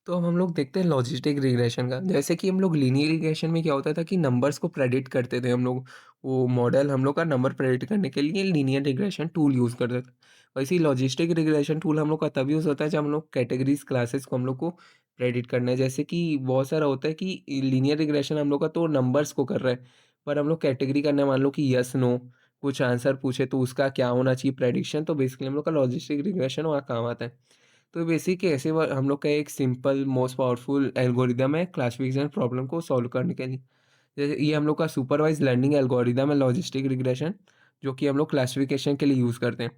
तो अब हम लोग देखते हैं लॉजिस्टिक रिग्रेशन का। जैसे कि हम लोग लीनियर रिग्रेशन में क्या होता था कि नंबर्स को प्रेडिक्ट करते थे हम लोग। वो मॉडल हम लोग का नंबर प्रेडिक्ट करने के लिए लीनियर रिग्रेशन टूल यूज़ करते थे। वैसे ही लॉजिस्टिक रिग्रेशन टूल हम लोग का तभी यूज़ होता है जब हम लोग कैटेगरीज क्लासेस को हम लोग को प्रेडिक्ट करना है। जैसे कि बहुत सारा होता है कि लीनियर रिग्रेशन हम लोग का तो नंबर्स को कर रहा है, पर हम लोग कैटेगरी करना है, मान लो कि यस नो कुछ आंसर पूछे तो उसका क्या होना चाहिए प्रेडिक्शन, तो बेसिकली हम लोग का लॉजिस्टिक रिग्रेशन वहाँ काम आता है। तो बेसिक ऐसे हम लोग का एक सिंपल मोस्ट पावरफुल एल्गोरिदम है क्लासिफिकेशन प्रॉब्लम को सॉल्व करने के लिए। जैसे ये हम लोग का सुपरवाइज लर्निंग एल्गोरिदम है लॉजिस्टिक रिग्रेशन, जो कि हम लोग क्लासिफिकेशन के लिए यूज़ करते हैं।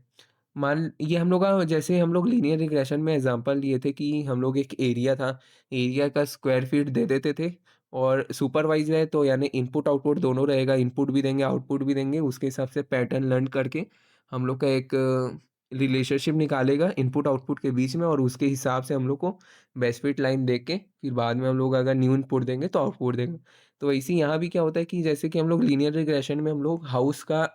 मान ये हम लोग का जैसे हम लोग लीनियर रिग्रेशन में एग्जांपल लिए थे कि हम लोग एक एरिया था, एरिया का स्क्वायर फीट दे देते थे और सुपरवाइज है तो यानी इनपुट आउटपुट दोनों रहेगा, इनपुट भी देंगे आउटपुट भी देंगे, उसके हिसाब से पैटर्न लर्न करके हम लोग का एक रिलेशनशिप निकालेगा इनपुट आउटपुट के बीच में, और उसके हिसाब से हम लोग को बेस्ट फिट लाइन देख के फिर बाद में हम लोग अगर न्यू इनपुट देंगे तो आउटपुट देंगे। तो इसी यहाँ भी क्या होता है कि जैसे कि हम लोग लीनियर रिग्रेशन में हम लोग हाउस का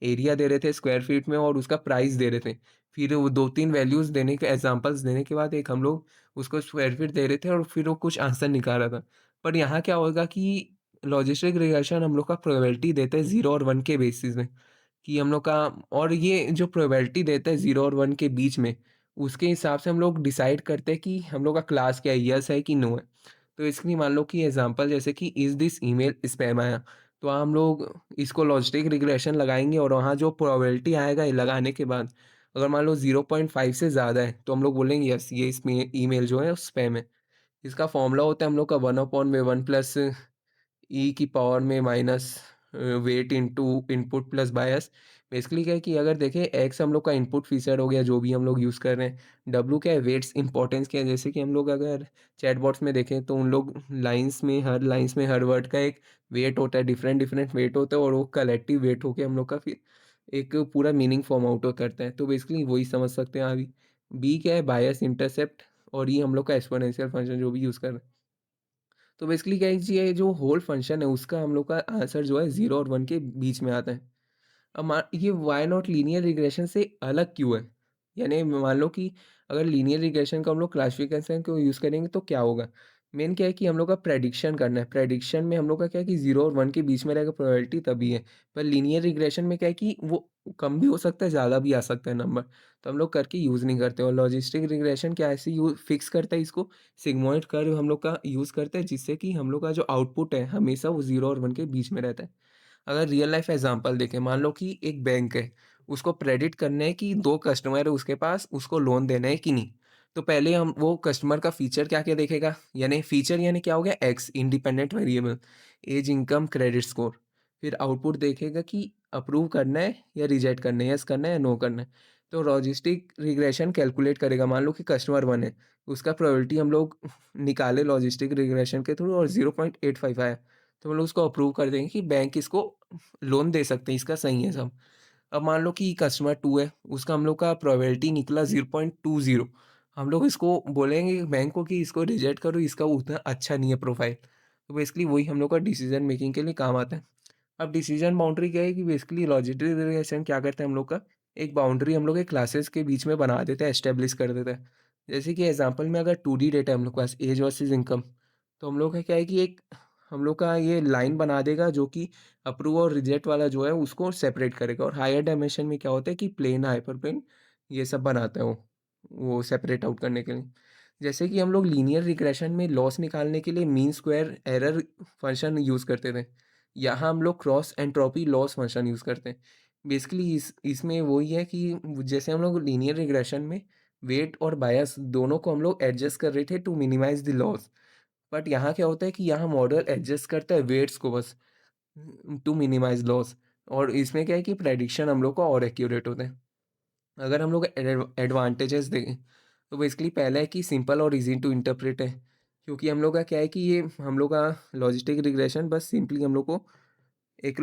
एरिया दे रहे थे स्क्वायर फीट में और उसका प्राइस दे रहे थे। फिर वो 2-3 वैल्यूज़ देने के एग्ज़ाम्पल्स देने के बाद एक हम लोग उसको स्क्वायर फीट दे रहे थे और फिर वो कुछ आंसर निकाल रहा था। पर यहाँ क्या होगा कि लॉजिस्टिक रिग्रेशन हम लोग का प्रोबेबिलिटी देता है 0 और 1 के बेसिस में, कि हम लोग का, और ये जो प्रोबेबिलिटी देता है 0 और 1 के बीच में, उसके हिसाब से हम लोग डिसाइड करते हैं कि हम लोग का क्लास क्या है, येस है कि नो है। तो इसके लिए मान लो कि एग्ज़ाम्पल जैसे कि इज़ दिस ईमेल स्पैम आया, तो हम लोग इसको लॉजिस्टिक रिग्रेशन लगाएँगे और वहाँ जो प्रोबेबिलिटी आएगा ये लगाने के बाद, अगर मान लो 0.5 से ज़्यादा है, तो हम लोग बोलेंगे यस ये इसमें ईमेल जो है स्पैम है। इसका फ़ॉर्मूला होता है हम लोग का 1 अपॉन में 1 प्लस ई की पावर में minus weight into input plus bias. Basically क्या है कि अगर देखें एक्स हम लोग का इनपुट फीचर हो गया जो भी हम लोग यूज़ कर रहे हैं, डब्ल्यू क्या है वेट्स इंपॉर्टेंस क्या है, जैसे कि हम लोग अगर चैटबॉट्स में देखें तो उन लोग लाइंस में हर वर्ड का एक वेट होता है, डिफरेंट डिफरेंट वेट होता है और वो कलेक्टिव वेट होके हम लोग का फिर एक पूरा मीनिंग फॉर्म आउट करता है। तो बेसिकली वही समझ सकते हैं अभी। बी क्या है बायस इंटरसेप्ट, और ये हम लोग का एक्सपोनेंशियल फंक्शन जो भी यूज़ कर रहे हैं। तो बेसिकली क्या है कि ये जो होल फंक्शन है उसका हम लोग का आंसर जो है 0 और 1 के बीच में आता है। अब ये व्हाई नॉट लीनियर रिग्रेशन से अलग क्यों है? यानी मान लो कि अगर लीनियर रिग्रेशन का हम लोग क्लासिफिकेशन को यूज़ करेंगे तो क्या होगा? मेन क्या है कि हम लोग का प्रेडिक्शन करना है। प्रेडिक्शन में हम लोग का क्या है कि 0 और 1 के बीच में रहेगा प्रोबेबिलिटी तभी है। पर लीनियर रिग्रेशन में क्या है कि वो कम भी हो सकता है, ज़्यादा भी आ सकता है नंबर। तो हम लोग करके यूज़ नहीं करते, और लॉजिस्टिक रिग्रेशन क्या ऐसे यू फिक्स करता है इसको, सिग्मॉइड कर्व हम लोग का यूज़ करते हैं जिससे कि हम लोग का जो आउटपुट है हमेशा वो 0 और 1 के बीच में रहता है। अगर रियल लाइफ एग्जांपल देखें, मान लो कि एक बैंक है, उसको प्रेडिक्ट करना है कि 2 कस्टमर है उसके पास, उसको लोन देना है कि नहीं। तो पहले हम वो कस्टमर का फीचर क्या-क्या देखेगा, यानी फीचर यानी क्या हो गया x independent variable, age, income, credit score. फिर आउटपुट देखेगा कि अप्रूव करना है या रिजेक्ट करना है, येस करना है या नो करना है। तो लॉजिस्टिक रिग्रेशन कैलकुलेट करेगा, मान लो कि कस्टमर 1 है, उसका प्रोबेबिलिटी हम लोग निकाले लॉजिस्टिक रिग्रेशन के थ्रू और 0.85 आया। तो हम लोग उसको अप्रूव कर देंगे कि बैंक इसको लोन दे सकते हैं, इसका सही है सब। अब मान लो कि कस्टमर 2 है, उसका हम लोग का प्रोबेबिलिटी निकला 0.20। हम लोग इसको बोलेंगे बैंक को कि इसको रिजेक्ट करो, इसका उतना अच्छा नहीं है प्रोफाइल। तो बेसिकली वही हम लोग का डिसीजन मेकिंग के लिए काम आता है। अब डिसीजन बाउंड्री क्या है कि बेसिकली लॉजिटरी रिग्रेशन क्या करते हैं हम लोग का, एक बाउंड्री हम लोग के क्लासेस के बीच में बना देते हैं, एस्टेब्लिश कर देता है। जैसे कि एग्जांपल में अगर 2D डेटा है हम लोग के पास एज वर्सेस इनकम, तो हम लोग का क्या है कि एक हम लोग का ये लाइन बना देगा जो कि अप्रूव और रिजेक्ट वाला जो है उसको सेपरेट करेगा, और हायर डायमेंशन में क्या होता है कि प्लेन हाइपर प्लेन ये सब बनाता है वो सेपरेट आउट करने के लिए। जैसे कि हम लोग लीनियर रिग्रेशन में लॉस निकालने के लिए mean square error function use करते थे, यहाँ हम लोग cross entropy loss function use करते हैं। बेसिकली इसमें वही है कि जैसे हम लोग लीनियर रिग्रेशन में वेट और बायस दोनों को हम लोग एडजस्ट कर रहे थे to minimise the loss, but यहाँ क्या होता है कि यहाँ मॉडल एडजस्ट करता है वेट्स को बस टू मिनिमाइज लॉस, और इसमें क्या है कि प्रेडिक्शन हम लोग का और एक्यूरेट होता है। अगर हम लोग एडवांटेजेस देखें तो बेसिकली पहला है कि सिंपल और इजी टू इंटरप्रेट है, क्योंकि हम लोग का क्या है कि ये हम लोग का लॉजिस्टिक रिग्रेशन बस सिंपली हम लोग को एक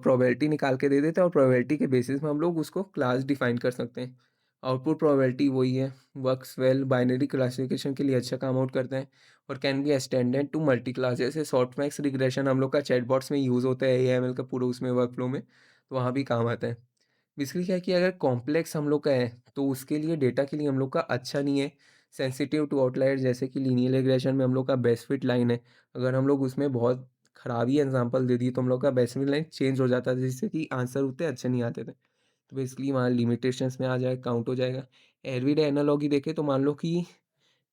प्रोबेबिलिटी निकाल के दे देता है और प्रोबेबिलिटी के बेसिस में हम लोग उसको क्लास डिफाइन कर सकते हैं। आउटपुट प्रोबेबिलिटी वही है, वर्क्स वेल बाइनरी क्लासिफिकेशन के लिए अच्छा काम आउट करते हैं, और can be extended to multi class. जैसे सॉफ्टमैक्स रिग्रेशन हम लोग का चैटबॉट्स में यूज़ होता है, एएमएल का पूरा उसमें वर्कफ्लो में, तो वहाँ भी काम आता है। बेसिकली क्या है कि अगर कॉम्प्लेक्स हम लोग का है तो उसके लिए डेटा के लिए हम लोग का अच्छा नहीं है, सेंसिटिव टू आउटलायर्स जैसे कि लीनियर रिग्रेशन में हम लोग का बेस्ट फिट लाइन है। अगर हम लोग उसमें बहुत खराब ही एग्ज़ाम्पल दे दिए तो हम लोग का बेस्ट फिट लाइन चेंज हो जाता है जिससे कि आंसर उतने अच्छे नहीं आते थे। तो बेसिकली वहाँ लिमिटेशंस में आ जाए काउंट हो जाएगा। एवरीडे एनालॉजी देखें तो मान लो कि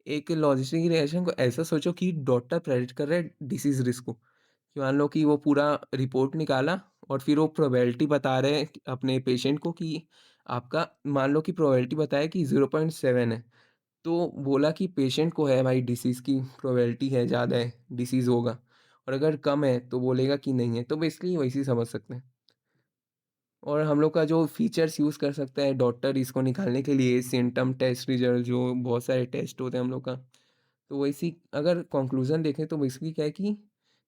एक लॉजिस्टिक रिग्रेशन को ऐसा सोचो कि डॉक्टर प्रेडिक्ट कर रहा है डिसीज़ रिस्क को। कि मान लो कि वो पूरा रिपोर्ट निकाला और फिर वो प्रोबेबिलिटी बता रहे हैं कि अपने पेशेंट को कि आपका मान लो कि प्रोबेबिलिटी बताया कि 0.7 है। तो बोला कि पेशेंट को है भाई डिसीज़ की प्रोबेबिलिटी है ज़्यादा है, डिसीज़ होगा और अगर कम है तो बोलेगा कि नहीं है। तो बेसिकली वैसे समझ सकते हैं। और हम लोग का जो फीचर्स यूज़ कर सकता है डॉक्टर इसको निकालने के लिए सिम्पटम टेस्ट रिजल्ट जो बहुत सारे टेस्ट होते हैं हम लोग का। तो वैसी अगर कंक्लूज़न देखें तो बेसिकली क्या है कि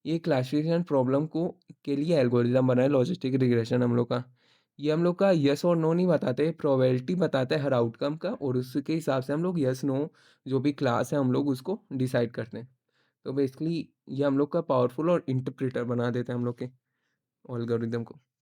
ये क्लासिफिकेशन प्रॉब्लम को के लिए एल्गोरिदम बना है लॉजिस्टिक रिग्रेशन हम लोग का। ये हम लोग का येस और नो नहीं बताते, प्रोबेबिलिटी बताता है हर आउटकम का और उसके हिसाब से हम लोग येस नो जो भी क्लास है हम लोग उसको डिसाइड करते हैं। तो बेसिकली ये हम लोग का पावरफुल और इंटरप्रेटर बना देता है हम लोग के एल्गोरिदम को।